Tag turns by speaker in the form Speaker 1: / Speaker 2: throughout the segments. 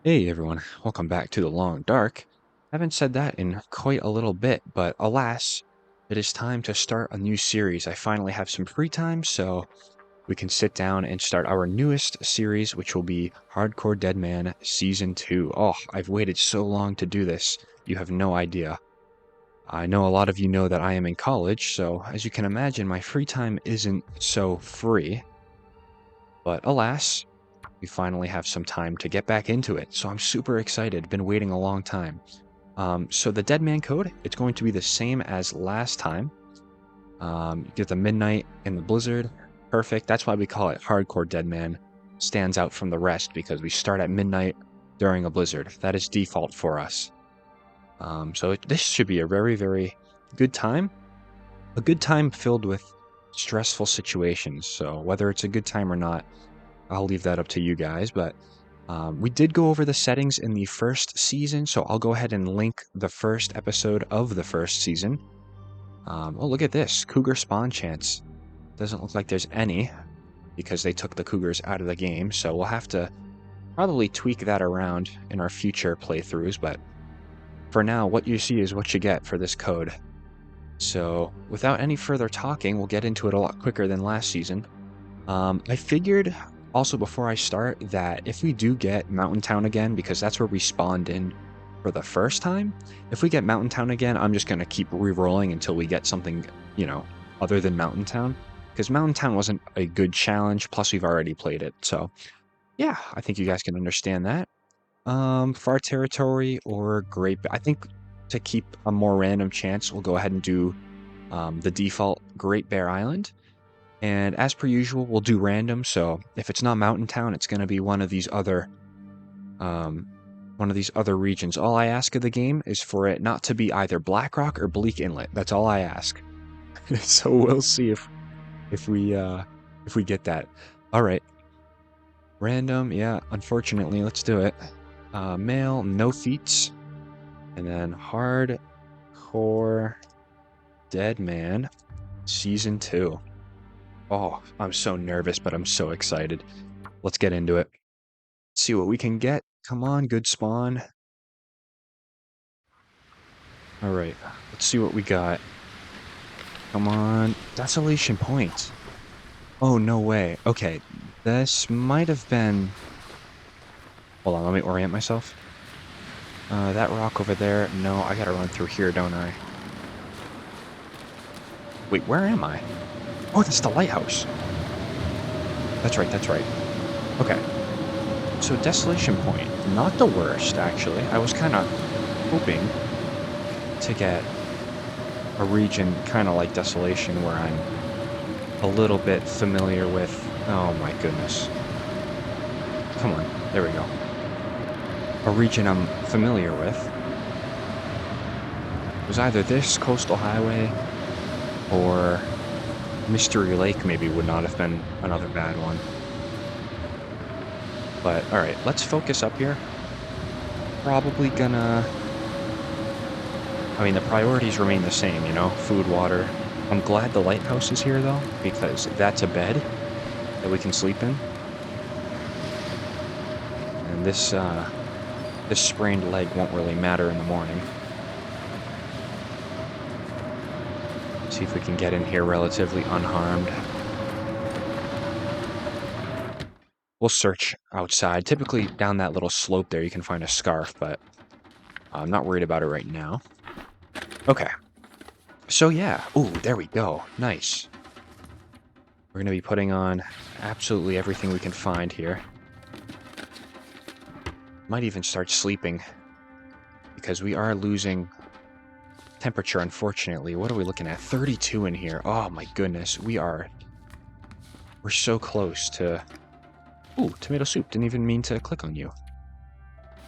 Speaker 1: Hey everyone, welcome back to the Long Dark. Haven't said that in quite a little bit, but alas, it is time to start a new series. I finally have some free time, so we can sit down and start our newest series, which will be Hardcore Deadman Season 2. Oh, I've waited so long to do this. You have no idea. I know a lot of you know that I am in college, so as you can imagine, my free time isn't so free. But alas, we finally have some time to get back into it. So I'm super excited. Been waiting a long time. So the Deadman code, it's going to be the same as last time. You get the midnight and the blizzard. Perfect. That's why we call it Hardcore Deadman. Stands out from the rest because we start at midnight during a blizzard. That is default for us. This should be a very, very good time. A good time filled with stressful situations. So whether it's a good time or not, I'll leave that up to you guys, but we did go over the settings in the first season, so I'll go ahead and link the first episode of the first season. Oh, look at this. Cougar spawn chance. Doesn't look like there's any, because they took the cougars out of the game, so we'll have to probably tweak that around in our future playthroughs, but for now, what you see is what you get for this code. So, without any further talking, we'll get into it a lot quicker than last season. I figured also before I start that if we do get Mountain Town again, because that's where we spawned in for the first time, if we get Mountain Town again, I'm just going to keep re-rolling until we get something, other than Mountain Town. Because Mountain Town wasn't a good challenge, plus we've already played it. So, yeah, I think you guys can understand that. Far Territory or Great... I think to keep a more random chance, we'll go ahead and do the default Great Bear Island. And as per usual, we'll do random. So if it's not Mountain Town, it's going to be um, one of these other regions. All I ask of the game is for it not to be either Blackrock or Bleak Inlet. That's all I ask. So we'll see if we get that. All right, random. Yeah, unfortunately, let's do it. Male, no feats, and then hardcore dead man, season 2. Oh, I'm so nervous, but I'm so excited. Let's get into it. See what we can get. Come on, good spawn. All right, let's see what we got. Come on, Desolation Point. Oh, no way. Okay, this might have been... Hold on, let me orient myself. That rock over there. No, I gotta run through here, don't I? Wait, where am I? Oh, that's the lighthouse. That's right, that's right. Okay, so Desolation Point. Not the worst, actually. I was kind of hoping to get a region kind of like Desolation where I'm a little bit familiar with. Oh my goodness. Come on, there we go. A region I'm familiar with. It was either this Coastal Highway or Mystery Lake maybe would not have been another bad one. But alright, let's focus up here. Probably gonna... I mean, the priorities remain the same, food, water. I'm glad the lighthouse is here though, because that's a bed that we can sleep in. And this sprained leg won't really matter in the morning. See if we can get in here relatively unharmed. We'll search outside. Typically down that little slope there you can find a scarf, but I'm not worried about it right now. Okay. So yeah. Ooh, there we go. Nice. We're going to be putting on absolutely everything we can find here. Might even start sleeping, because we are losing temperature, unfortunately. What are we looking at? 32 in here. Oh my goodness. We're so close to... Ooh, tomato soup. Didn't even mean to click on you.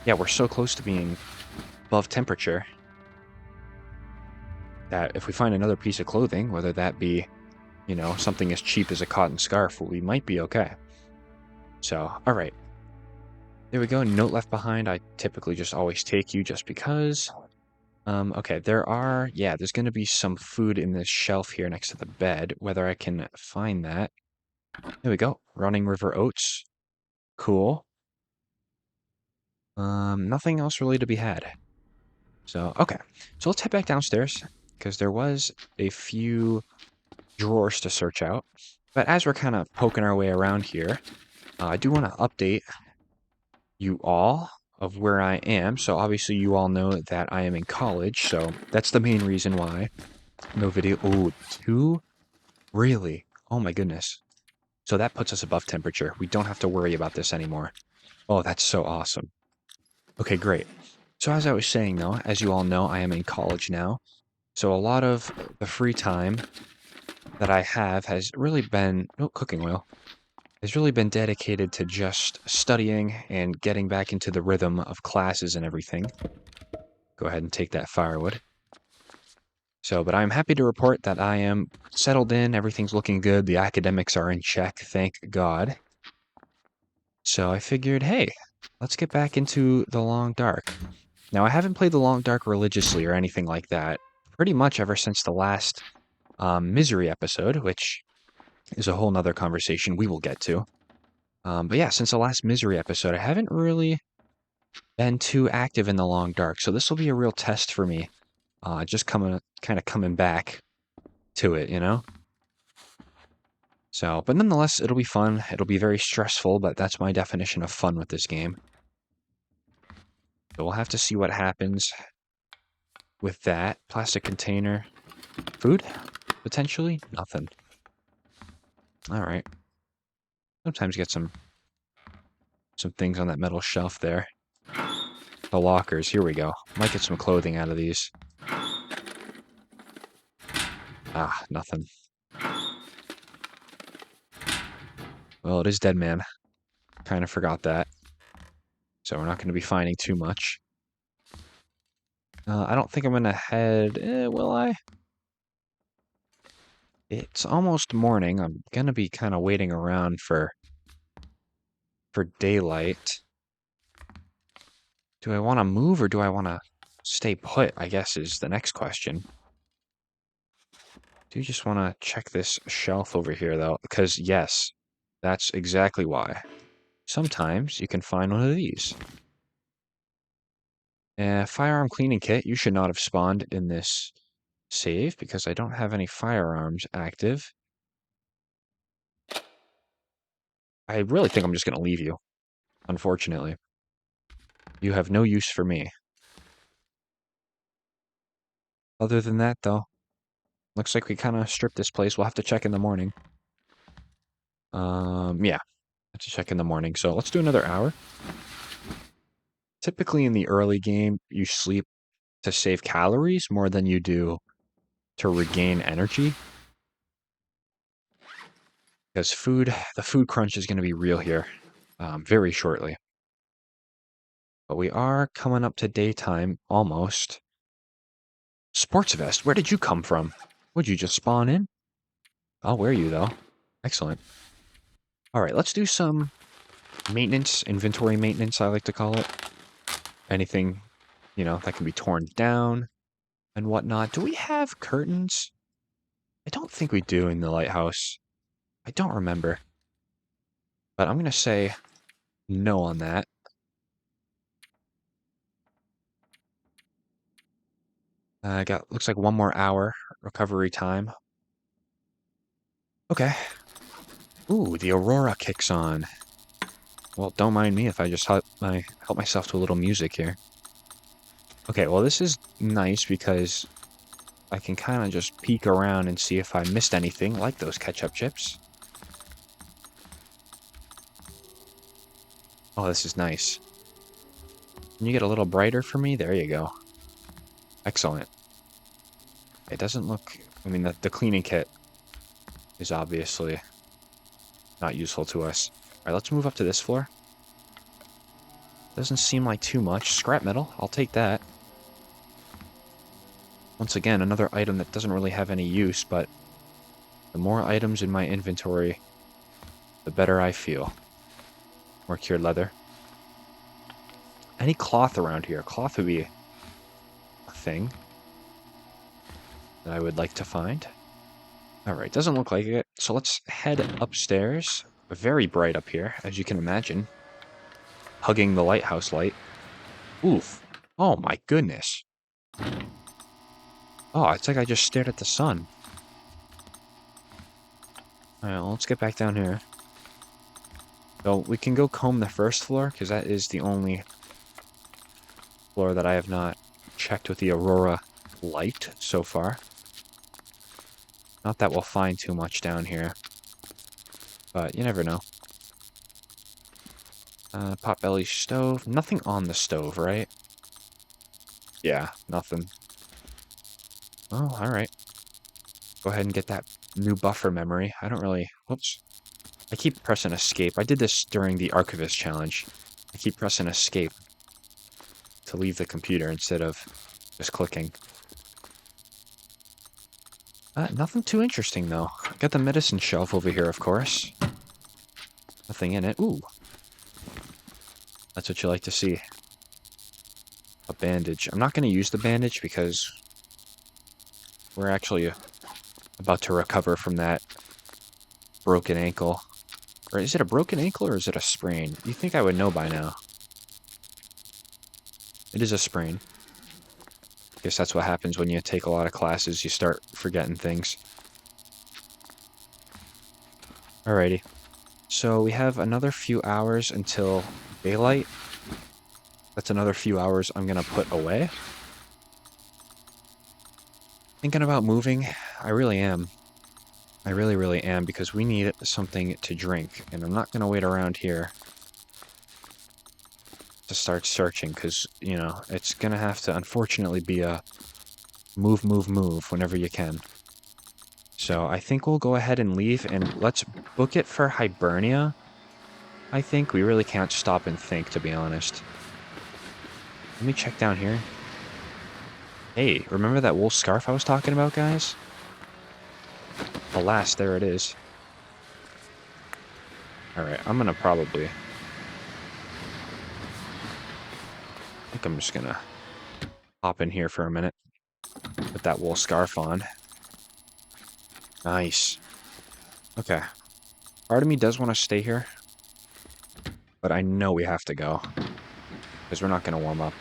Speaker 1: Yeah, we're so close to being above temperature that if we find another piece of clothing, whether that be, something as cheap as a cotton scarf, we might be okay. So, all right. There we go. Note left behind. I typically just always take you just because. Okay, there's going to be some food in this shelf here next to the bed. Whether I can find that. There we go. Running River Oats. Cool. Nothing else really to be had. So, okay. So let's head back downstairs, because there was a few drawers to search out. But as we're kind of poking our way around here, I do want to update you all of where I am. So obviously you all know that I am in college, so that's the main reason why. No video. Oh, two? Really? Oh my goodness. So that puts us above temperature. We don't have to worry about this anymore. Oh, that's so awesome. Okay, great. So as I was saying though, as you all know, I am in college now. So a lot of the free time that I have has really been, oh, cooking oil, has really been dedicated to just studying and getting back into the rhythm of classes and everything. Go ahead and take that firewood. So, but I'm happy to report that I am settled in, everything's looking good, the academics are in check, thank God. So I figured, hey, let's get back into the Long Dark. Now, I haven't played the Long Dark religiously or anything like that, pretty much ever since the last Misery episode, which is a whole nother conversation we will get to. But yeah, since the last Misery episode, I haven't really been too active in the Long Dark, so this will be a real test for me. Just kind of coming back to it, you know? So, but nonetheless, it'll be fun. It'll be very stressful, but that's my definition of fun with this game. So we'll have to see what happens with that. Plastic container. Food? Potentially? Nothing. Alright. Sometimes get some things on that metal shelf there. The lockers. Here we go. Might get some clothing out of these. Ah, nothing. Well, it is Deadman. Kind of forgot that. So we're not going to be finding too much. I don't think I'm going to head... will I? It's almost morning. I'm going to be kind of waiting around for daylight. Do I want to move or do I want to stay put, I guess, is the next question. Do you just want to check this shelf over here, though? Because, yes, that's exactly why. Sometimes you can find one of these. Firearm cleaning kit. You should not have spawned in this save because I don't have any firearms active. I really think I'm just going to leave you, unfortunately. You have no use for me. Other than that, though, looks like we kind of stripped this place. We'll have to check in the morning. Yeah, have to check in the morning. So let's do another hour. Typically in the early game, you sleep to save calories more than you do to regain energy. Because the food crunch is going to be real here very shortly. But we are coming up to daytime, almost. Sports vest, where did you come from? Would you just spawn in? I'll wear you, though. Excellent. All right, let's do some maintenance, inventory maintenance, I like to call it. Anything, that can be torn down and whatnot. Do we have curtains? I don't think we do in the lighthouse. I don't remember. But I'm going to say no on that. Looks like one more hour recovery time. Okay. Ooh, the Aurora kicks on. Well, don't mind me if I just help myself to a little music here. Okay, well this is nice because I can kind of just peek around and see if I missed anything, like those ketchup chips. Oh, this is nice. Can you get a little brighter for me? There you go. Excellent. It doesn't look... I mean, the cleaning kit is obviously not useful to us. Alright, let's move up to this floor. Doesn't seem like too much. Scrap metal, I'll take that. Once again, another item that doesn't really have any use, but the more items in my inventory, the better I feel. More cured leather. Any cloth around here? Cloth would be a thing that I would like to find. Alright, doesn't look like it. So let's head upstairs. Very bright up here, as you can imagine. Hugging the lighthouse light. Oof. Oh my goodness. Oh, it's like I just stared at the sun. Alright, well, let's get back down here. So we can go comb the first floor, because that is the only floor that I have not checked with the Aurora light so far. Not that we'll find too much down here, but you never know. Potbelly stove. Nothing on the stove, right? Yeah, nothing. Oh, alright. Go ahead and get that new buffer memory. I don't really... Whoops. I keep pressing escape. I did this during the Archivist challenge. I keep pressing escape to leave the computer instead of just clicking. Nothing too interesting, though. Got the medicine shelf over here, of course. Nothing in it. Ooh. That's what you like to see. A bandage. I'm not going to use the bandage because we're actually about to recover from that broken ankle. Or is it a broken ankle or is it a sprain? You think I would know by now. It is a sprain. Guess that's what happens when you take a lot of classes. You start forgetting things. Alrighty. So we have another few hours until daylight. That's another few hours I'm going to put away. Thinking about moving. I really am. I really, really am, because we need something to drink, and I'm not going to wait around here to start searching, because, you know, it's going to have to, unfortunately, be a move, move, move whenever you can. So I think we'll go ahead and leave, and let's book it for Hibernia. I think we really can't stop and think, to be honest. Let me check down here. Hey, remember that wool scarf I was talking about, guys? Alas, there it is. Alright, I'm gonna probably... I think I'm just gonna hop in here for a minute. Put that wool scarf on. Nice. Okay. Part of me does want to stay here. But I know we have to go. Because we're not gonna warm up.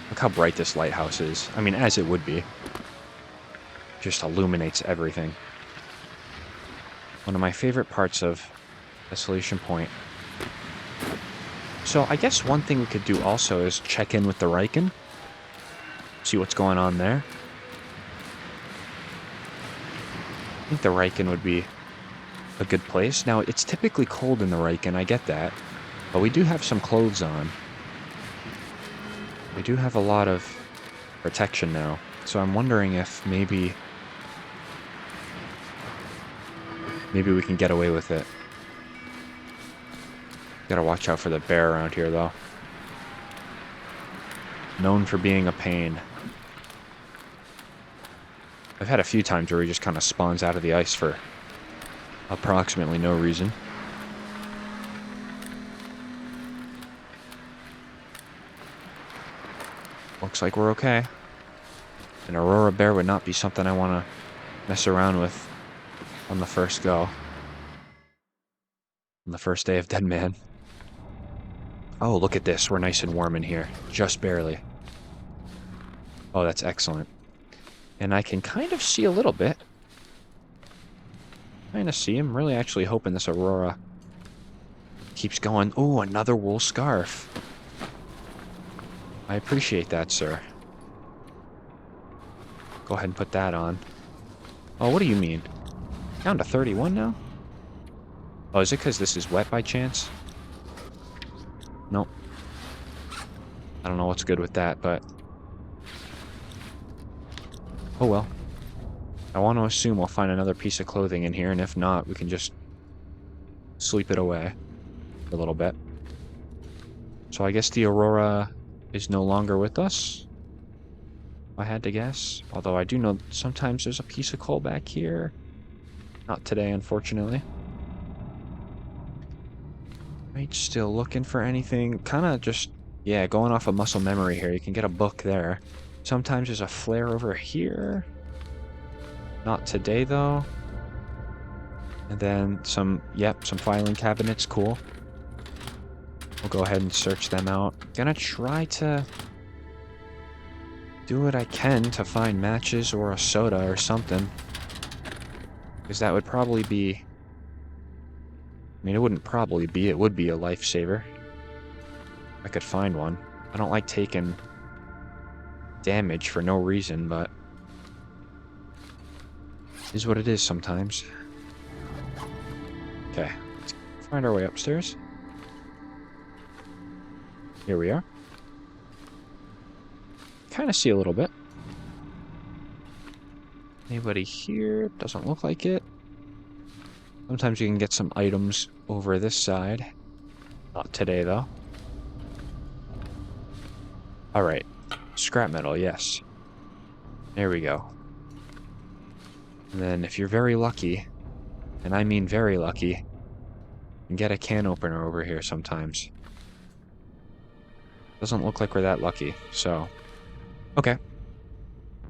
Speaker 1: Look how bright this lighthouse is. I mean, as it would be. Just illuminates everything. One of my favorite parts of Desolation Point. So I guess one thing we could do also is check in with the Riken. See what's going on there. I think the Riken would be a good place. Now, it's typically cold in the Riken, I get that. But we do have some clothes on. We do have a lot of protection now. So I'm wondering if maybe we can get away with it. Gotta watch out for the bear around here, though. Known for being a pain. I've had a few times where he just kind of spawns out of the ice for approximately no reason. Looks like we're okay. An Aurora bear would not be something I want to mess around with on the first go. On the first day of Deadman. Oh, look at this. We're nice and warm in here. Just barely. Oh, that's excellent. And I can kind of see a little bit. Kind of see him. Really actually hoping this Aurora keeps going. Oh, another wool scarf. I appreciate that, sir. Go ahead and put that on. Oh, what do you mean? Down to 31 now? Oh, is it because this is wet by chance? Nope. I don't know what's good with that, but... oh well. I want to assume we'll find another piece of clothing in here, and if not, we can just sleep it away a little bit. So I guess the Aurora is no longer with us, if I had to guess. Although I do know sometimes there's a piece of coal back here. Not today, unfortunately. Right, still looking for anything. Kind of just, yeah, going off of muscle memory here. You can get a book there. Sometimes there's a flare over here. Not today, though. And then some, yep, some filing cabinets. Cool. We'll go ahead and search them out. Gonna try to do what I can to find matches or a soda or something. Because that would probably be... I mean, it wouldn't probably be. It would be a lifesaver. I could find one. I don't like taking damage for no reason, but... it is what it is sometimes. Okay. Let's find our way upstairs. Here we are. Kind of see a little bit. Anybody here? Doesn't look like it. Sometimes you can get some items over this side. Not today, though. Alright. Scrap metal, yes. There we go. And then if you're very lucky, and I mean very lucky, you can get a can opener over here sometimes. Doesn't look like we're that lucky, so... okay.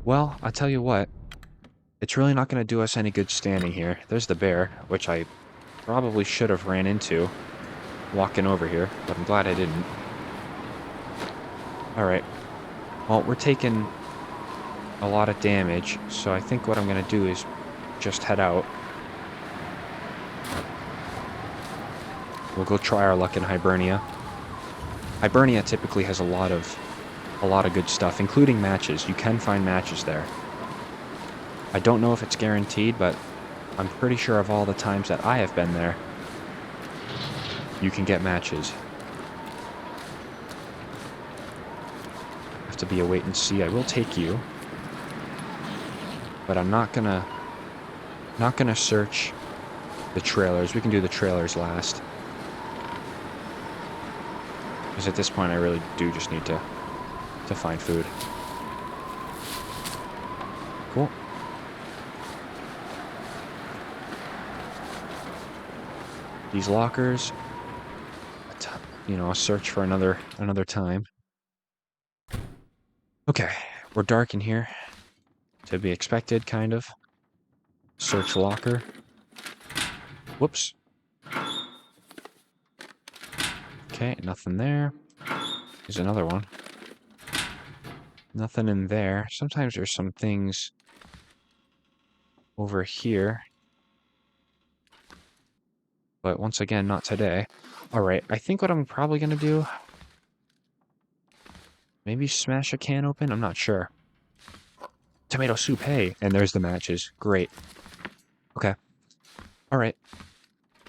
Speaker 1: Well, I'll tell you what. It's really not going to do us any good standing here. There's the bear, which I probably should have ran into walking over here, but I'm glad I didn't. Alright. Well, we're taking a lot of damage, so I think what I'm going to do is just head out. We'll go try our luck in Hibernia. Hibernia typically has a lot of good stuff, including matches. You can find matches there. I don't know if it's guaranteed, but I'm pretty sure of all the times that I have been there, you can get matches. Have to be a wait and see. I will take you, but I'm not gonna search the trailers. We can do the trailers last, because at this point I really do just need to find food. Cool. These lockers, you know, I'll search for another time. Okay, we're dark in here. To be expected, kind of. Search locker. Whoops. Okay, nothing there. There's another one. Nothing in there. Sometimes there's some things over here. But once again, not today. Alright, I think what I'm probably going to do... maybe smash a can open? I'm not sure. Tomato soup, hey! And there's the matches. Great. Okay. Alright.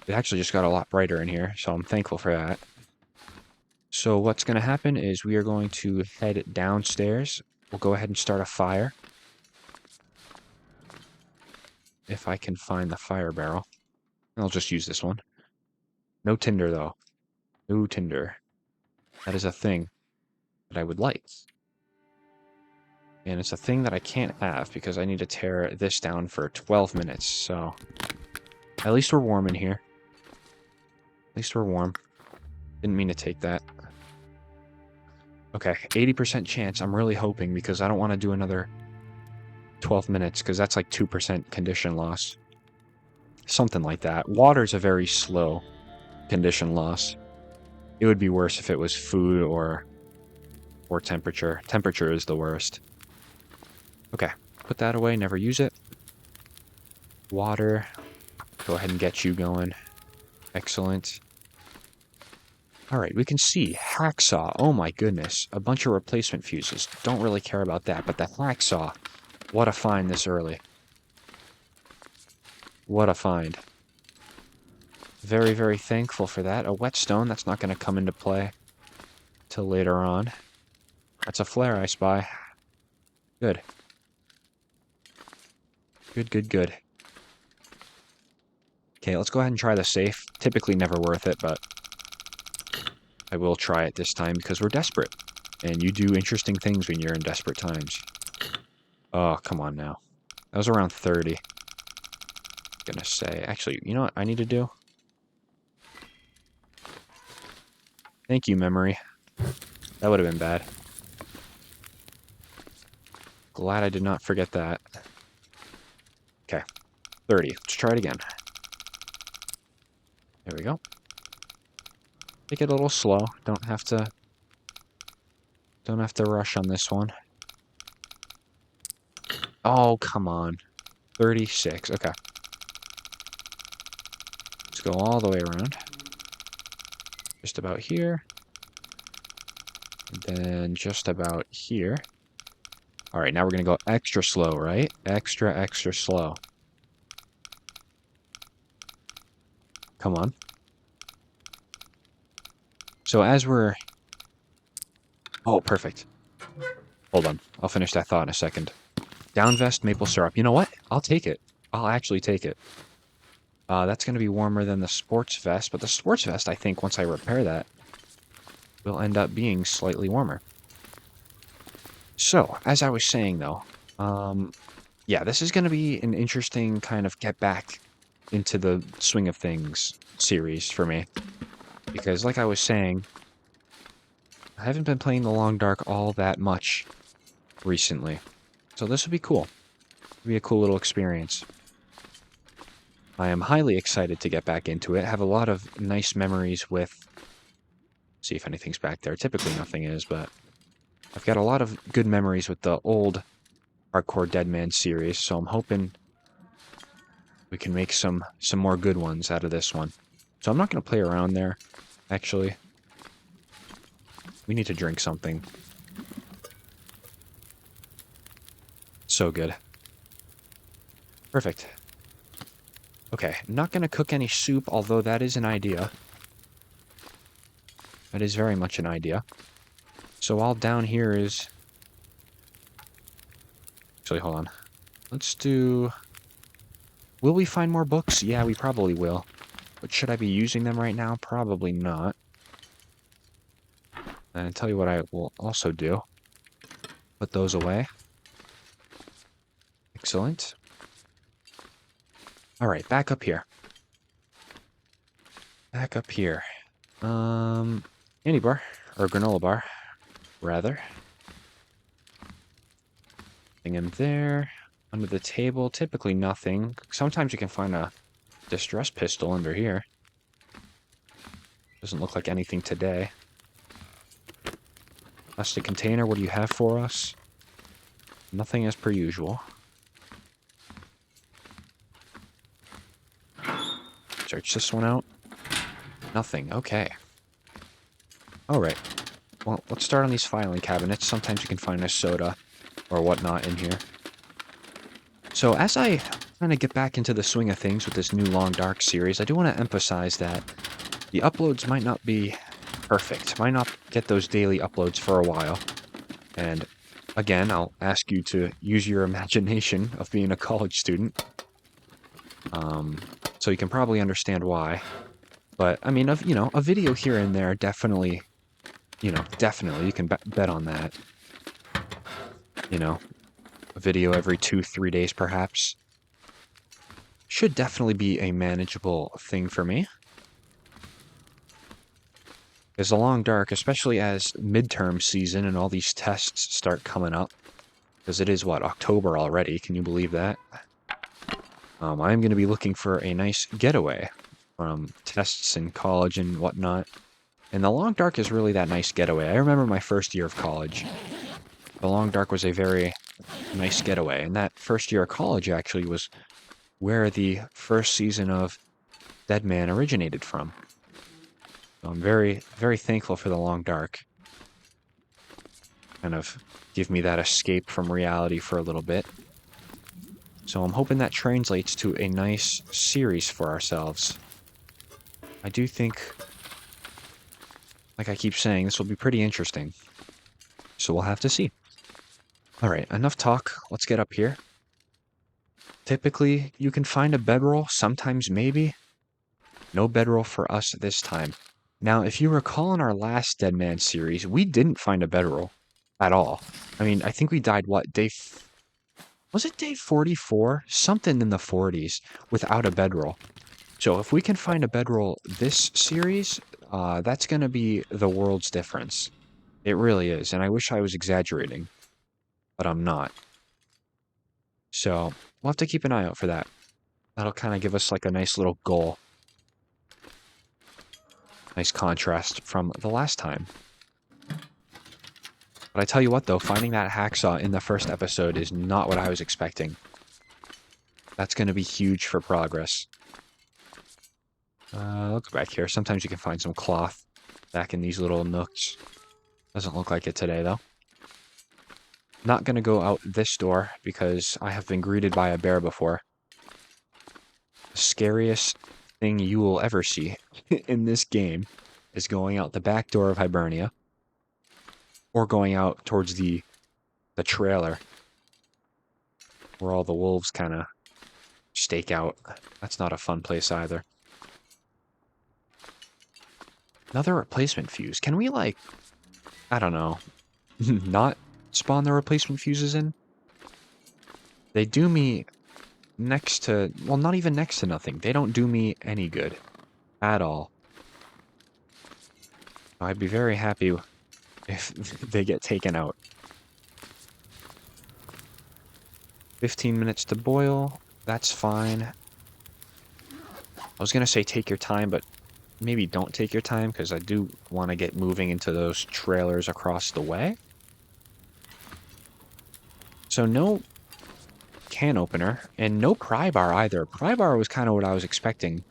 Speaker 1: It actually just got a lot brighter in here, so I'm thankful for that. So what's going to happen is we are going to head downstairs. We'll go ahead and start a fire. If I can find the fire barrel. I'll just use this one. No tinder, though. No tinder. That is a thing that I would like. And it's a thing that I can't have because I need to tear this down for 12 minutes, so... at least we're warm in here. At least we're warm. Didn't mean to take that. Okay, 80% chance. I'm really hoping because I don't want to do another 12 minutes because that's like 2% condition loss. Something like that. Water's a very slow condition loss. It would be worse if it was food or temperature. Temperature is the worst. Okay, put that away, never use it. Water. Go ahead and get you going. Excellent. Alright, we can see hacksaw. Oh my goodness. A bunch of replacement fuses. Don't really care about that, but the hacksaw. What a find this early. What a find. Very, very thankful for that. A whetstone, that's not going to come into play till later on. That's a flare I spy. Good. Good, good, good. Okay, let's go ahead and try the safe. Typically never worth it, but I will try it this time because we're desperate. And you do interesting things when you're in desperate times. Oh, come on now. That was around 30. I'm gonna say, actually, you know what I need to do? Thank you, memory. That would have been bad. Glad I did not forget that. Okay, 30. Let's try it again. There we go. take it a little slow. Don't have to rush on this one. Oh, come on. 36. Okay. Let's go all the way around. Just about here. And then just about here. All right, now we're going to go extra slow, right? Extra, extra slow. Come on. So as we're... Oh, perfect. Hold on. I'll finish that thought in a second. Down vest, maple syrup. You know what? I'll take it. I'll actually take it. That's going to be warmer than the sports vest, but the sports vest, I think, once I repair that, will end up being slightly warmer. So, as I was saying, though, yeah, this is going to be an interesting kind of get back into the swing of things series for me. Because, like I was saying, I haven't been playing the Long Dark all that much recently. So this will be cool. It'll be a cool little experience. I am highly excited to get back into it. I have a lot of nice memories with... See if anything's back there. Typically nothing is, but... I've got a lot of good memories with the old Hardcore Deadman series, so I'm hoping we can make some more good ones out of this one. So I'm not going to play around there, actually. We need to drink something. So good. Perfect. Okay, not going to cook any soup, although that is an idea. That is very much an idea. So all down here is... Actually, hold on. Let's do... Will we find more books? Yeah, we probably will. But should I be using them right now? Probably not. And I'll tell you what I will also do. Put those away. Excellent. Alright, back up here. Back up here. Candy bar. Or granola bar, rather. Thing in there. Under the table, typically nothing. Sometimes you can find a distress pistol under here. Doesn't look like anything today. Plastic container, what do you have for us? Nothing as per usual. Search this one out. Nothing, okay. Alright. Well, let's start on these filing cabinets. Sometimes you can find a soda or whatnot in here. So as I kind of get back into the swing of things with this new Long Dark series, I do want to emphasize that the uploads might not be perfect. Might not get those daily uploads for a while. And again, I'll ask you to use your imagination of being a college student. So you can probably understand why. But, I mean, a video here and there definitely, definitely, you can bet on that. A video every 2-3 days, perhaps. Should definitely be a manageable thing for me. Because the Long Dark, especially as midterm season and all these tests start coming up, because it is, what, October already, can you believe that? I'm going to be looking for a nice getaway from tests in college and whatnot. And the Long Dark is really that nice getaway. I remember my first year of college. The Long Dark was a very nice getaway. And that first year of college actually was where the first season of Deadman originated from. So I'm very, very thankful for the Long Dark. Kind of give me that escape from reality for a little bit. So I'm hoping that translates to a nice series for ourselves. I do think, like I keep saying, this will be pretty interesting. So we'll have to see. Alright, enough talk. Let's get up here. Typically, you can find a bedroll, sometimes maybe. No bedroll for us this time. Now, if you recall in our last Deadman series, we didn't find a bedroll at all. I mean, I think we died, what, was it day 44? Something in the 40s without a bedroll. So if we can find a bedroll this series, that's going to be the world's difference. It really is, and I wish I was exaggerating, but I'm not. So we'll have to keep an eye out for that. That'll kind of give us like a nice little goal. Nice contrast from the last time. But I tell you what, though, finding that hacksaw in the first episode is not what I was expecting. That's going to be huge for progress. I'll go back here. Sometimes you can find some cloth back in these little nooks. Doesn't look like it today, though. Not going to go out this door because I have been greeted by a bear before. The scariest thing you will ever see in this game is going out the back door of Hibernia or going out towards the trailer where all the wolves kind of stake out. That's not a fun place either. Another replacement fuse. Can we, like, I don't know, not spawn the replacement fuses in? They do me next to, well, not even next to nothing. They don't do me any good at all. I'd be very happy if they get taken out. 15 minutes to boil. That's fine. I was going to say take your time, but maybe don't take your time because I do want to get moving into those trailers across the way. So no can opener and no pry bar either. Pry bar was kind of what I was expecting.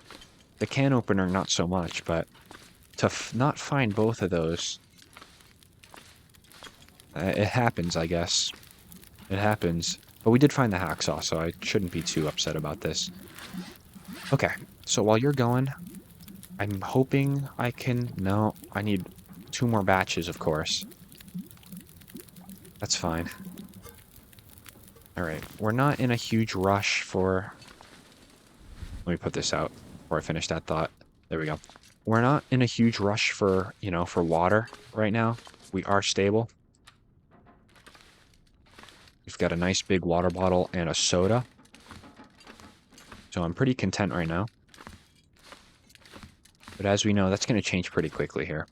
Speaker 1: The can opener, not so much, but to not find both of those, it happens, I guess. It happens. But we did find the hacksaw, so I shouldn't be too upset about this. Okay, so while you're going, I'm hoping I can... No, I need 2 more batches, of course. That's fine. Alright, we're not in a huge rush for... Let me put this out before I finish that thought. There we go. We're not in a huge rush for, you know, for water right now. We are stable. We've got a nice big water bottle and a soda. So I'm pretty content right now. But as we know, that's going to change pretty quickly here.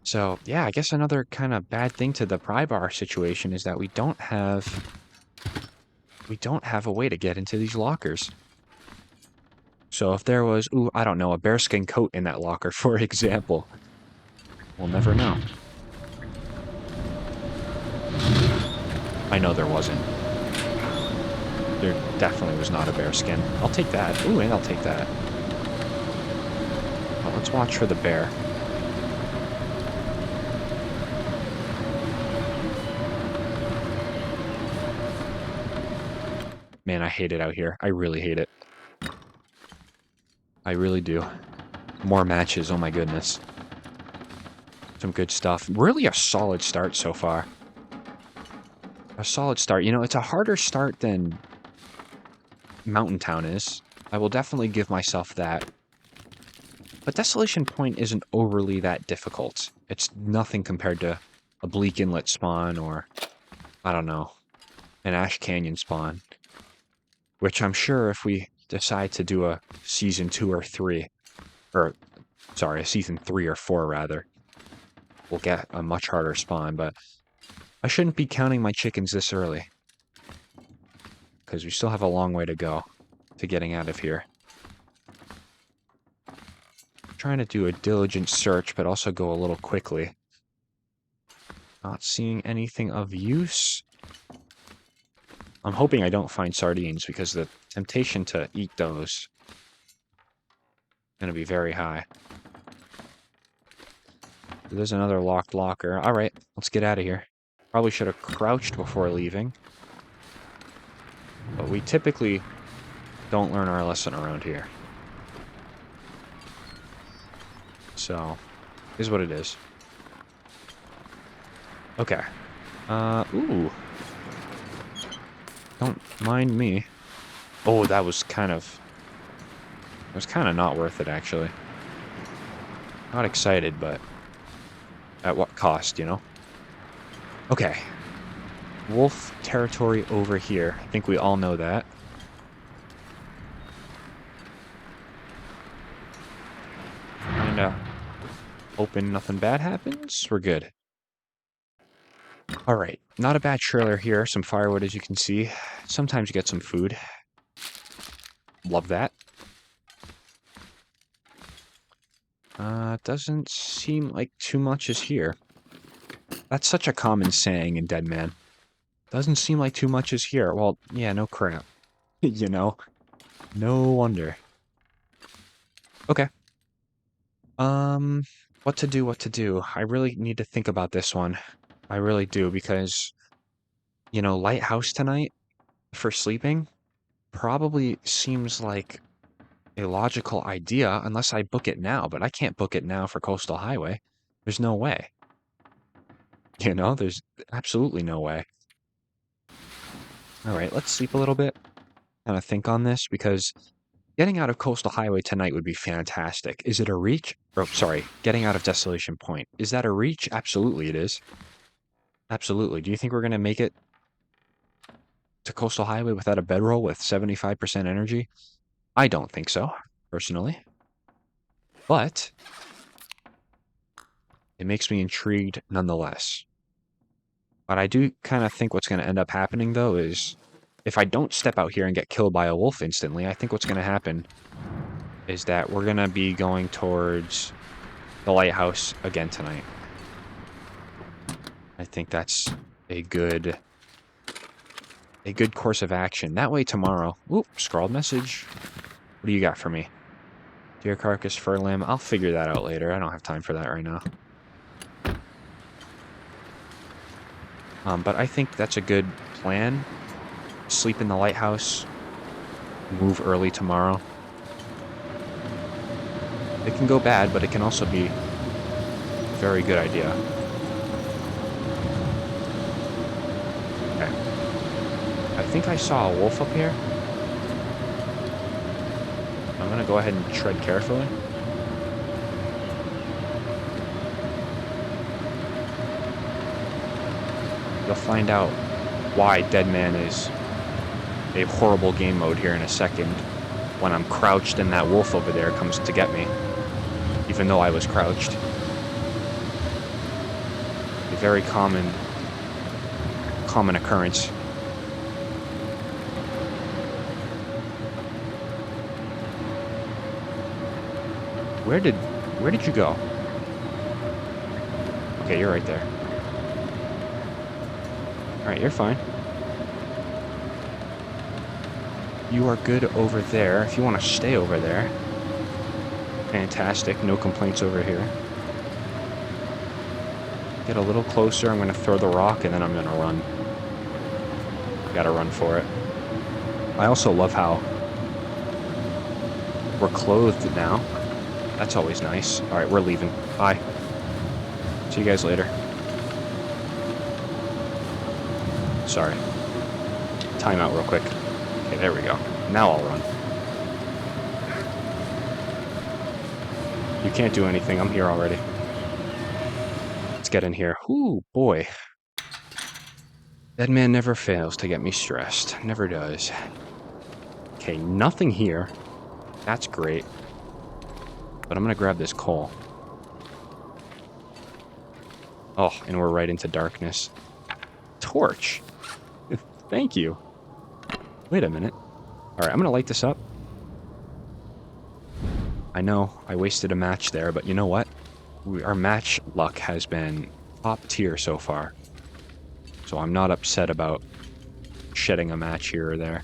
Speaker 1: So, yeah, I guess another kind of bad thing to the pry bar situation is that we don't have a way to get into these lockers. So if there was, ooh, I don't know, a bearskin coat in that locker, for example, we'll never know. I know there wasn't. There definitely was not a bearskin. I'll take that. Ooh, and I'll take that. Well, let's watch for the bear. Man, I hate it out here. I really hate it. I really do. More matches, oh my goodness. Some good stuff. Really a solid start so far. A solid start. You know, it's a harder start than Mountain Town is. I will definitely give myself that. But Desolation Point isn't overly that difficult. It's nothing compared to a Bleak Inlet spawn or, I don't know, an Ash Canyon spawn. Which I'm sure if we decide to do a Season 2 or 3, or, sorry, a Season 3 or 4 rather, we'll get a much harder spawn, but I shouldn't be counting my chickens this early. Because we still have a long way to go to getting out of here. Trying to do a diligent search, but also go a little quickly. Not seeing anything of use. I'm hoping I don't find sardines, because the temptation to eat those is going to be very high. There's another locked locker. Alright, let's get out of here. Probably should have crouched before leaving. But we typically don't learn our lesson around here. So, is what it is. Okay. Ooh. Don't mind me. Oh, that was kind of... It was kind of not worth it, actually. Not excited, but... At what cost, you know? Okay. Wolf territory over here. I think we all know that. And, hoping nothing bad happens. We're good. Alright. Not a bad trailer here. Some firewood, as you can see. Sometimes you get some food. Love that. Doesn't seem like too much is here. That's such a common saying in Deadman. Doesn't seem like too much is here. Well, yeah, no crap. You know? No wonder. Okay. Um, what to do? I really need to think about this one. I really do, because, Lighthouse tonight for sleeping probably seems like a logical idea unless I book it now, but I can't book it now for Coastal Highway. There's no way. There's absolutely no way. All right, let's sleep a little bit, kind of think on this, because getting out of Coastal Highway tonight would be fantastic. Is it a reach? Oh, sorry, getting out of Desolation Point. Is that a reach? Absolutely it is. Absolutely. Do you think we're going to make it to Coastal Highway without a bedroll with 75% energy? I don't think so, personally. But it makes me intrigued nonetheless. But I do kind of think what's going to end up happening, though, is if I don't step out here and get killed by a wolf instantly, I think what's going to happen is that we're going to be going towards the lighthouse again tonight. I think that's a good course of action. That way tomorrow... Oop, scrawled message. What do you got for me? Deer carcass, fur limb. I'll figure that out later. I don't have time for that right now. But I think that's a good plan. Sleep in the lighthouse. Move early tomorrow. It can go bad, but it can also be a very good idea. Okay. I think I saw a wolf up here. I'm going to go ahead and tread carefully. You'll find out why Deadman is a horrible game mode here in a second, when I'm crouched and that wolf over there comes to get me, even though I was crouched. A very common occurrence. Where did you go? Okay, you're right there. Alright, you're fine. You are good over there. If you want to stay over there. Fantastic. No complaints over here. Get a little closer. I'm going to throw the rock, and then I'm going to run. Gotta run for it. I also love how we're clothed now. That's always nice. Alright, we're leaving. Bye. See you guys later. Sorry. Time out real quick. Okay, there we go. Now I'll run. You can't do anything. I'm here already. Let's get in here. Ooh, boy. Deadman never fails to get me stressed. Never does. Okay, nothing here. That's great. But I'm going to grab this coal. Oh, and we're right into darkness. Torch. Thank you. Wait a minute. Alright, I'm going to light this up. I know I wasted a match there, but you know what? Our match luck has been top tier so far. So I'm not upset about shedding a match here or there.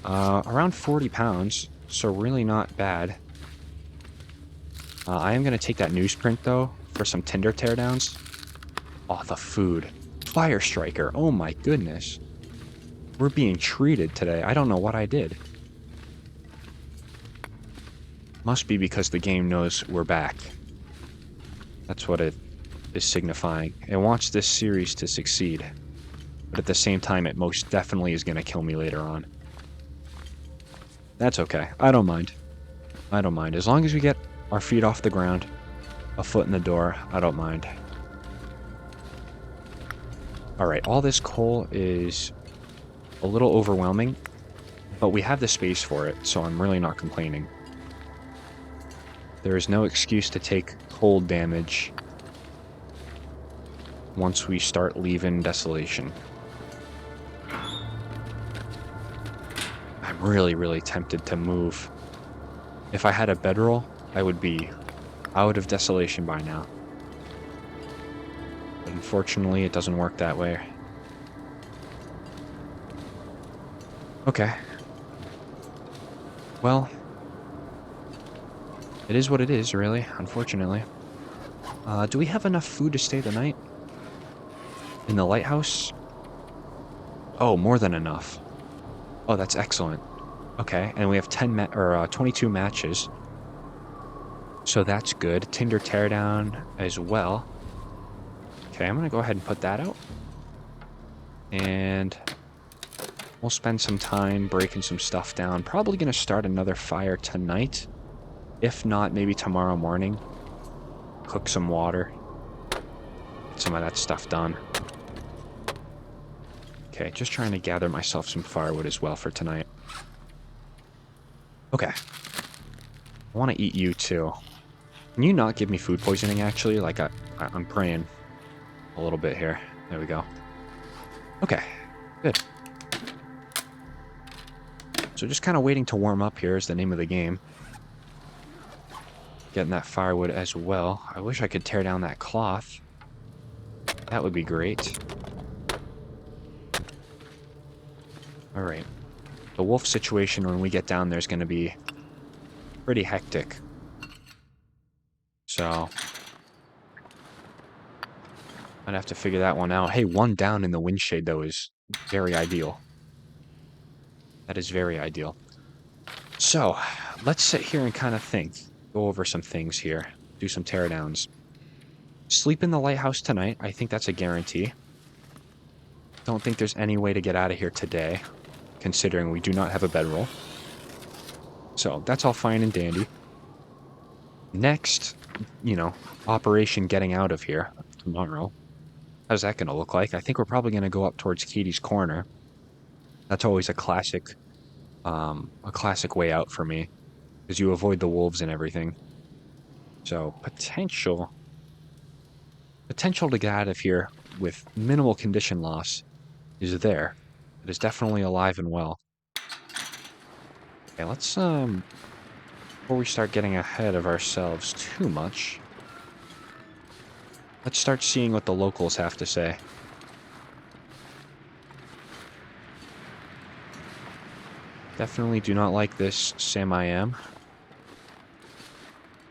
Speaker 1: Around 40 pounds, so really not bad. I am going to take that newsprint, though, for some tinder teardowns. Oh, the food. Fire Striker. Oh my goodness. We're being treated today. I don't know what I did. Must be because the game knows we're back. That's what it is signifying. It wants this series to succeed. But at the same time, it most definitely is going to kill me later on. That's okay. I don't mind. I don't mind. As long as we get our feet off the ground, a foot in the door, I don't mind. Alright, all this coal is a little overwhelming, but we have the space for it, so I'm really not complaining. There is no excuse to take cold damage once we start leaving Desolation. I'm really, really tempted to move. If I had a bedroll, I would be out of desolation by now. But unfortunately, it doesn't work that way. Okay. Well, it is what it is, really, unfortunately. Do we have enough food to stay the night? In the lighthouse? Oh, more than enough. Oh, that's excellent. Okay, and we have 22 matches. So that's good. Tinder teardown as well. Okay, I'm gonna go ahead and put that out. And we'll spend some time breaking some stuff down. Probably gonna start another fire tonight. If not, maybe tomorrow morning. Cook some water. Get some of that stuff done. Okay, just trying to gather myself some firewood as well for tonight. Okay. I want to eat you too. Can you not give me food poisoning, actually? Like, I'm praying a little bit here. There we go. Okay, good. So just kind of waiting to warm up here is the name of the game. Getting that firewood as well. I wish I could tear down that cloth. That would be great. Alright. The wolf situation when we get down there is going to be pretty hectic. So I'd have to figure that one out. Hey, one down in the windshade, though, is very ideal. That is very ideal. So, let's sit here and kind of think. Go over some things here. Do some teardowns. Sleep in the lighthouse tonight. I think that's a guarantee. Don't think there's any way to get out of here today, considering we do not have a bedroll. So, that's all fine and dandy. Next, operation getting out of here tomorrow. How's that going to look like? I think we're probably going to go up towards Katie's Corner. That's always a classic way out for me, because you avoid the wolves and everything. So potential to get out of here with minimal condition loss is there. It is definitely alive and well. Okay, let's before we start getting ahead of ourselves too much, let's start seeing what the locals have to say. Definitely do not like this, Sam I am.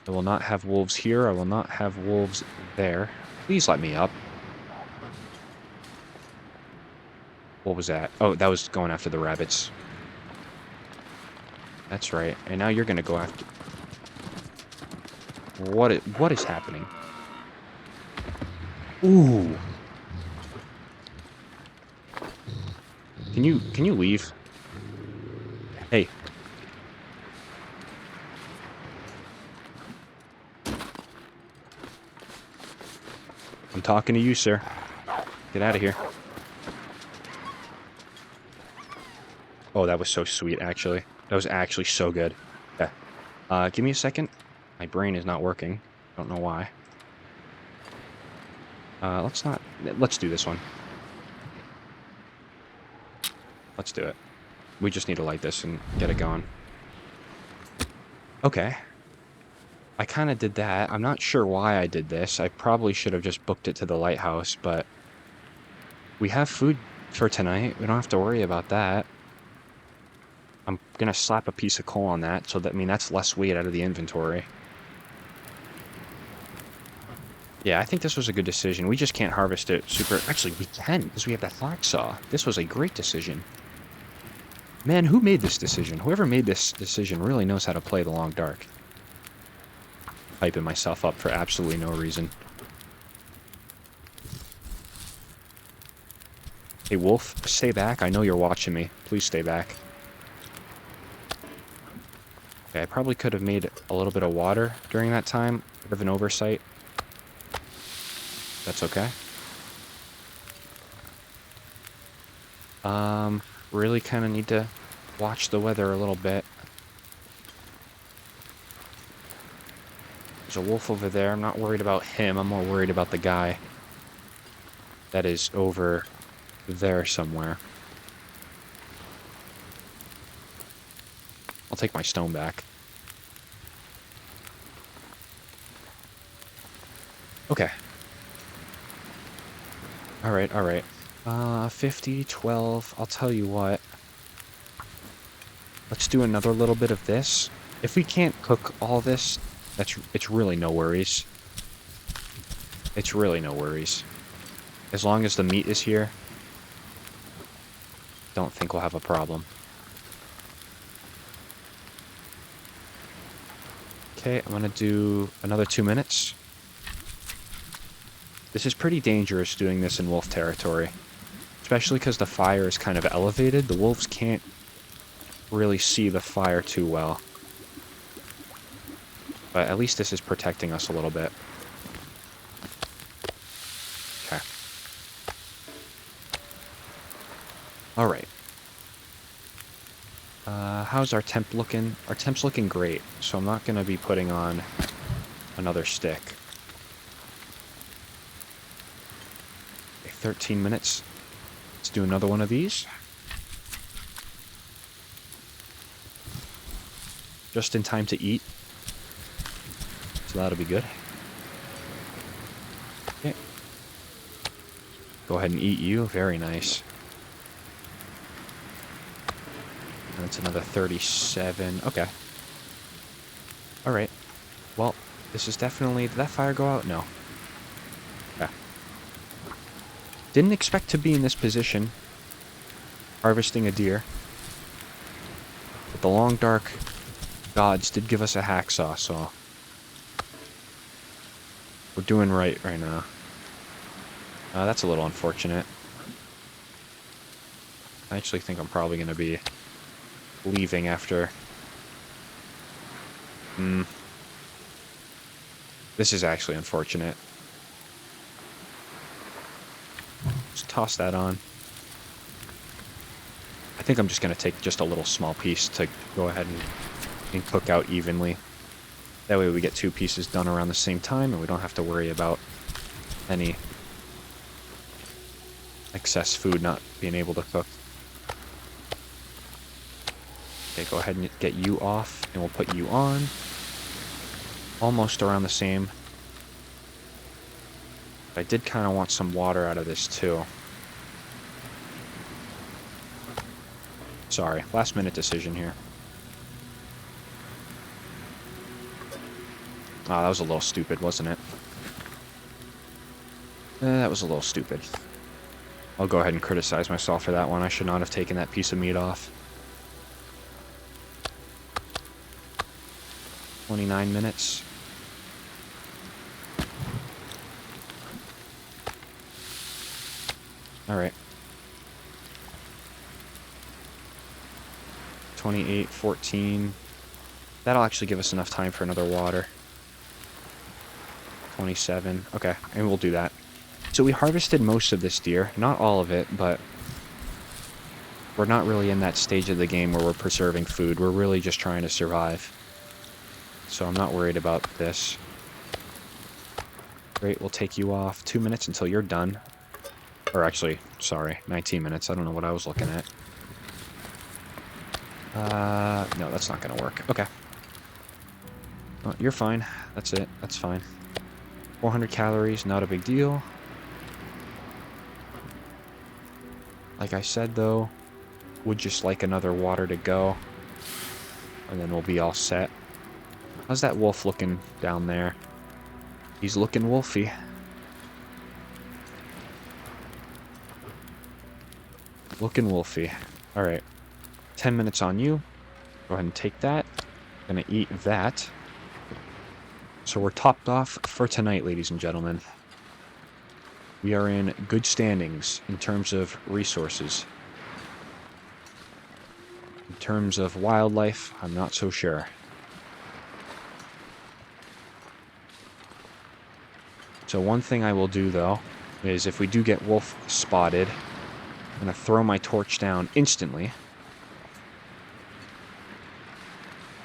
Speaker 1: I will not have wolves here. I will not have wolves there. Please let me up. What was that? Oh, that was going after the rabbits. That's right. And now you're going to go after... What is happening? Ooh. Can you leave? Hey. I'm talking to you, sir. Get out of here. Oh, that was so sweet, actually. That was actually so good. Yeah. Give me a second. My brain is not working. Don't know why. Let's do this one. Let's do it. We just need to light this and get it going. Okay. I kind of did that. I'm not sure why I did this. I probably should have just booked it to the lighthouse, but we have food for tonight. We don't have to worry about that. I'm gonna slap a piece of coal on that, so that, that's less weight out of the inventory. Yeah, I think this was a good decision. We just can't harvest it super... Actually, we can, because we have that hacksaw. This was a great decision. Man, who made this decision? Whoever made this decision really knows how to play the long dark. Hyping myself up for absolutely no reason. Hey, Wolf, stay back. I know you're watching me. Please stay back. Okay, I probably could have made a little bit of water during that time. Bit of an oversight. That's okay. Really kind of need to watch the weather a little bit. There's a wolf over there. I'm not worried about him. I'm more worried about the guy that is over there somewhere. I'll take my stone back. Okay. All right, all right. 50, 12. I'll tell you what. Let's do another little bit of this. If we can't cook all this, it's really no worries. It's really no worries. As long as the meat is here, don't think we'll have a problem. Okay, I'm gonna do another 2 minutes. This is pretty dangerous doing this in wolf territory, especially because the fire is kind of elevated. The wolves can't really see the fire too well. But at least this is protecting us a little bit. Okay. Alright. How's our temp looking? Our temp's looking great, so I'm not going to be putting on another stick. Okay, 13 minutes. Let's do another one of these. Just in time to eat. So that'll be good. Okay. Go ahead and eat you. Very nice. That's another 37. Okay. Alright. Well, this is definitely... Did that fire go out? No. Okay. Didn't expect to be in this position. Harvesting a deer. But the long dark gods did give us a hacksaw, so... We're doing right now. That's a little unfortunate. I actually think I'm probably going to be leaving after... This is actually unfortunate. Just toss that on. I think I'm just going to take just a little small piece to go ahead and cook out evenly. That way we get 2 pieces done around the same time and we don't have to worry about any excess food not being able to cook. Okay, go ahead and get you off, and we'll put you on. Almost around the same. But I did kind of want some water out of this, too. Sorry, last minute decision here. Ah, that was a little stupid, wasn't it? That was a little stupid. I'll go ahead and criticize myself for that one. I should not have taken that piece of meat off. 29 minutes. Alright. 28, 14. That'll actually give us enough time for another water. 27. Okay, and we'll do that. So we harvested most of this deer. Not all of it, but we're not really in that stage of the game where we're preserving food. We're really just trying to survive. So I'm not worried about this. Great, we'll take you off. 2 minutes until you're done. Or actually, sorry, 19 minutes. I don't know what I was looking at. No, that's not gonna work. Okay. Oh, you're fine. That's it. That's fine. 400 calories, not a big deal. Like I said, though, would just like another water to go. And then we'll be all set. How's that wolf looking down there? He's looking wolfy. Looking wolfy. Alright. 10 minutes on you. Go ahead and take that. Gonna eat that. So we're topped off for tonight, ladies and gentlemen. We are in good standings in terms of resources. In terms of wildlife, I'm not so sure. So one thing I will do, though, is if we do get wolf spotted, I'm going to throw my torch down instantly.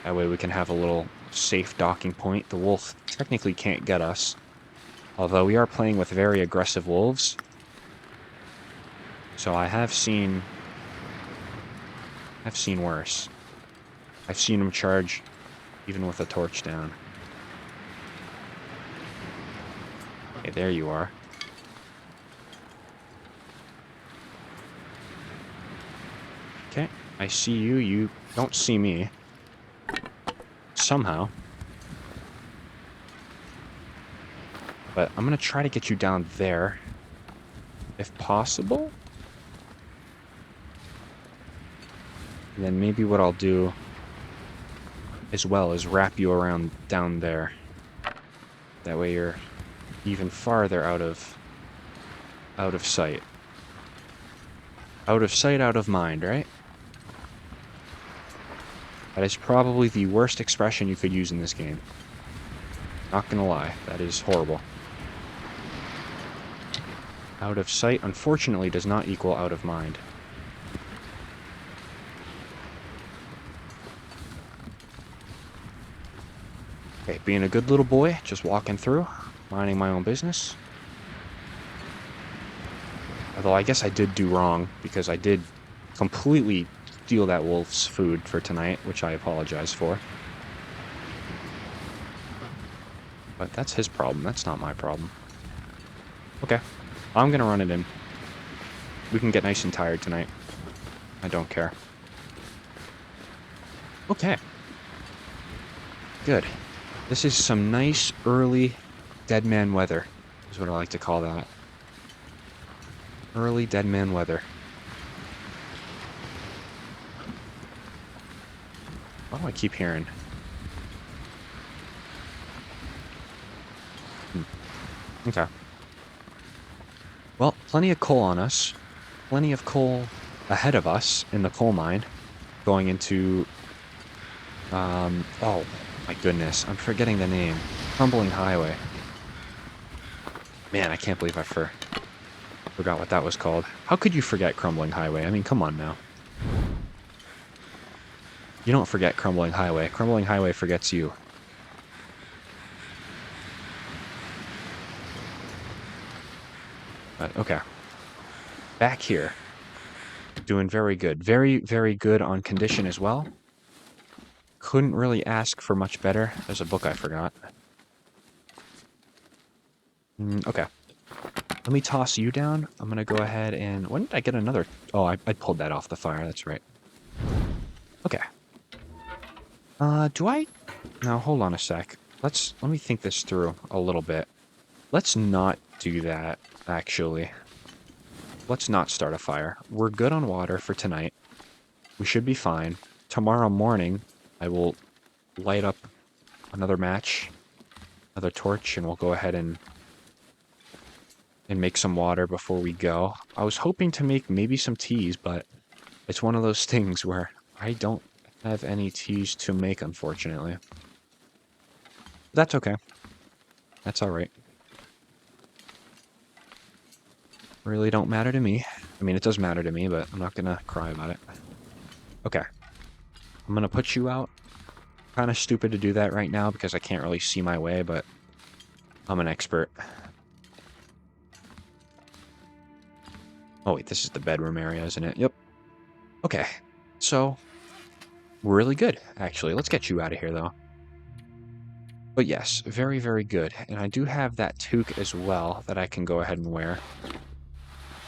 Speaker 1: That way we can have a little safe docking point. The wolf technically can't get us. Although we are playing with very aggressive wolves. So I have seen... I've seen worse. I've seen them charge even with a torch down. there you are. Okay, I see you. You don't see me. Somehow. But I'm going to try to get you down there. If possible. And then maybe what I'll do as well is wrap you around down there. That way you're even farther out of sight. Out of sight, out of mind, right? That is probably the worst expression you could use in this game. Not gonna lie, that is horrible. Out of sight, unfortunately, does not equal out of mind. Okay, being a good little boy, just walking through, minding my own business. Although I guess I did do wrong, because I did completely steal that wolf's food for tonight, which I apologize for. But that's his problem, that's not my problem. Okay, I'm gonna run it in. We can get nice and tired tonight. I don't care. Okay. Good. This is some nice early Deadman weather, is what I like to call that. Early Deadman weather. What do I keep hearing? Okay. Well, plenty of coal on us. Plenty of coal ahead of us in the coal mine. Going into... oh, my goodness. I'm forgetting the name. Crumbling Highway. Man, I can't believe I forgot what that was called. How could you forget Crumbling Highway? I mean, come on now. You don't forget Crumbling Highway. Crumbling Highway forgets you. But, okay. Back here. Doing very good. Very, very good on condition as well. Couldn't really ask for much better. There's a book I forgot. Okay. Let me toss you down. I'm going to go ahead and... When did I get another... Oh, I pulled that off the fire. That's right. Okay. Do I... Now, hold on a sec. Let me think this through a little bit. Let's not do that, actually. Let's not start a fire. We're good on water for tonight. We should be fine. Tomorrow morning, I will light up another match, another torch, and we'll go ahead and make some water before we go. I was hoping to make maybe some teas, but it's one of those things where I don't have any teas to make, unfortunately. That's okay. That's alright. Really don't matter to me. I mean, it does matter to me, but I'm not gonna cry about it. Okay. I'm gonna put you out. Kind of stupid to do that right now because I can't really see my way, but I'm an expert. Oh wait, this is the bedroom area, isn't it? Yep. Okay. So, really good, actually. Let's get you out of here, though. But yes, very, very good. And I do have that toque as well that I can go ahead and wear.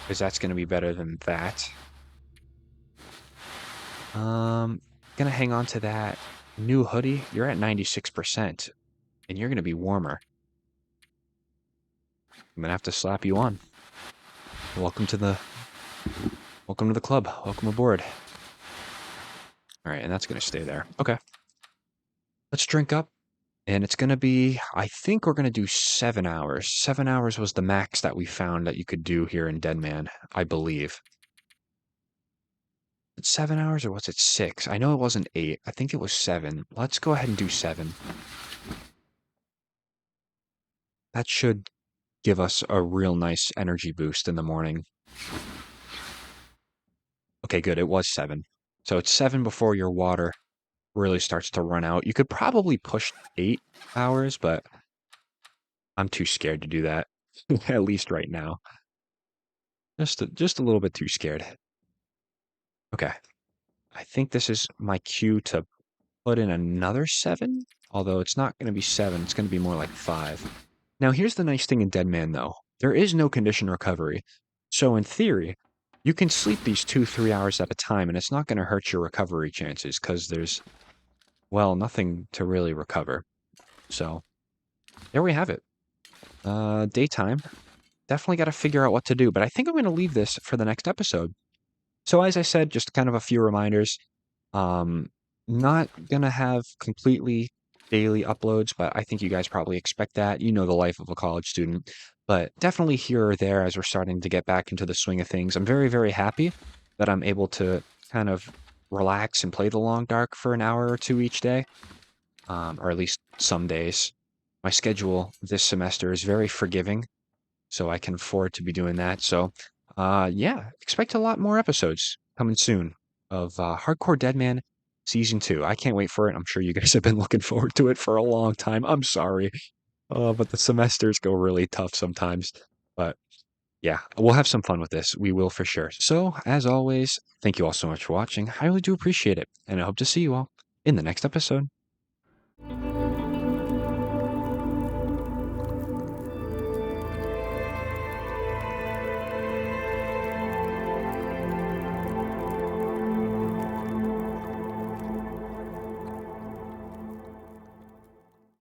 Speaker 1: Because that's going to be better than that. Gonna hang on to that new hoodie. You're at 96%. And you're going to be warmer. I'm going to have to slap you on. Welcome to the club. Welcome aboard. Alright, and that's going to stay there. Okay. Let's drink up. And it's going to be, I think we're going to do 7 hours. 7 hours was the max that we found that you could do here in Deadman, I believe. It's 7 hours or was it 6? I know it wasn't 8. I think it was 7. Let's go ahead and do 7. That should give us a real nice energy boost in the morning. Okay, good. It was 7. So it's 7 before your water really starts to run out. You could probably push 8 hours, but I'm too scared to do that, at least right now. Just a little bit too scared. Okay. I think this is my cue to put in another 7, although it's not going to be 7. It's going to be more like 5. Now, here's the nice thing in Deadman, though. There is no condition recovery. So, in theory, you can sleep these 2, 3 hours at a time, and it's not going to hurt your recovery chances because there's, well, nothing to really recover. So, there we have it. Daytime. Definitely got to figure out what to do, but I think I'm going to leave this for the next episode. So, as I said, just kind of a few reminders. Um, Not gonna have completely daily uploads, but I think you guys probably expect that. You know the life of a college student, but definitely here or there as we're starting to get back into the swing of things. I'm very, very happy that I'm able to kind of relax and play the long dark for an hour or two each day, or at least some days. My schedule this semester is very forgiving, so I can afford to be doing that. So, yeah, expect a lot more episodes coming soon of Hardcore Deadman Season 2. I can't wait for it. I'm sure you guys have been looking forward to it for a long time. I'm sorry, but the semesters go really tough sometimes. But yeah, we'll have some fun with this. We will for sure. So, as always, thank you all so much for watching. I really do appreciate it, and I hope to see you all in the next episode.